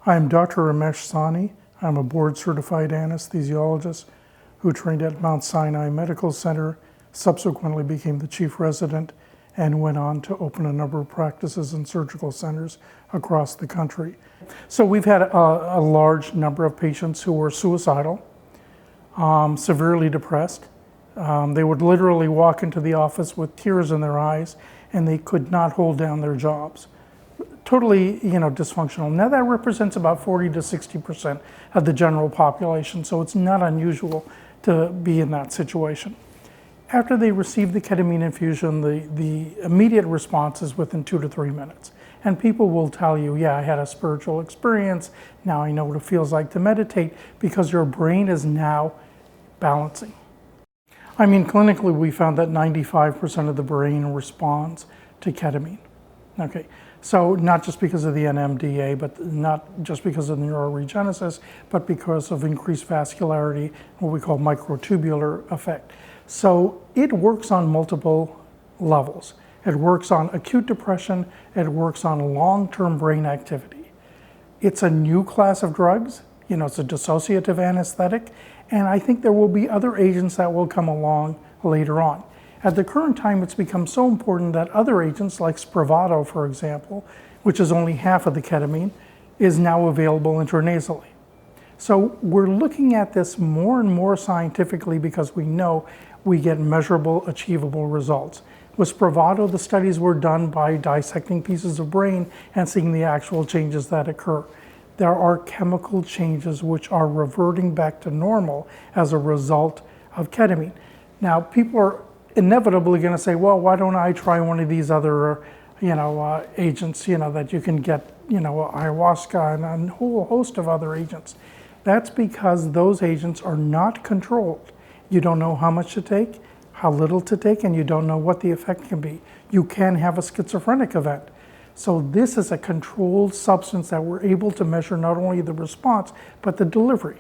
I'm Dr. Ramesh Sawhney. I'm a board-certified anesthesiologist who trained at Mount Sinai Medical Center, subsequently became the chief resident, and went on to open a number of practices and surgical centers across the country. So we've had a large number of patients who were suicidal, severely depressed. They would literally walk into the office with tears in their eyes, and they could not hold down their jobs. Totally, dysfunctional. Now that represents about 40 to 60% of the general population, so it's not unusual to be in that situation. After they receive the ketamine infusion, the immediate response is within 2 to 3 minutes. And people will tell you, yeah, I had a spiritual experience, now I know what it feels like to meditate, because your brain is now balancing. I mean, clinically, we found that 95% of the brain responds to ketamine. Okay, so not just because of the NMDA, but not just because of the neuroregenesis, but because of increased vascularity, what we call microtubular effect. So it works on multiple levels. It works on acute depression, it works on long-term brain activity. It's a new class of drugs, it's a dissociative anesthetic, and I think there will be other agents that will come along later on. At the current time, it's become so important that other agents like Spravato, for example, which is only half of the ketamine, is now available intranasally. So we're looking at this more and more scientifically because we know we get measurable, achievable results. With Spravato, the studies were done by dissecting pieces of brain and seeing the actual changes that occur. There are chemical changes which are reverting back to normal as a result of ketamine. Now, people are inevitably going to say, well, why don't I try one of these other, agents, that you can get, ayahuasca and a whole host of other agents. That's because those agents are not controlled. You don't know how much to take, how little to take, and you don't know what the effect can be. You can have a schizophrenic event. So this is a controlled substance that we're able to measure not only the response, but the delivery.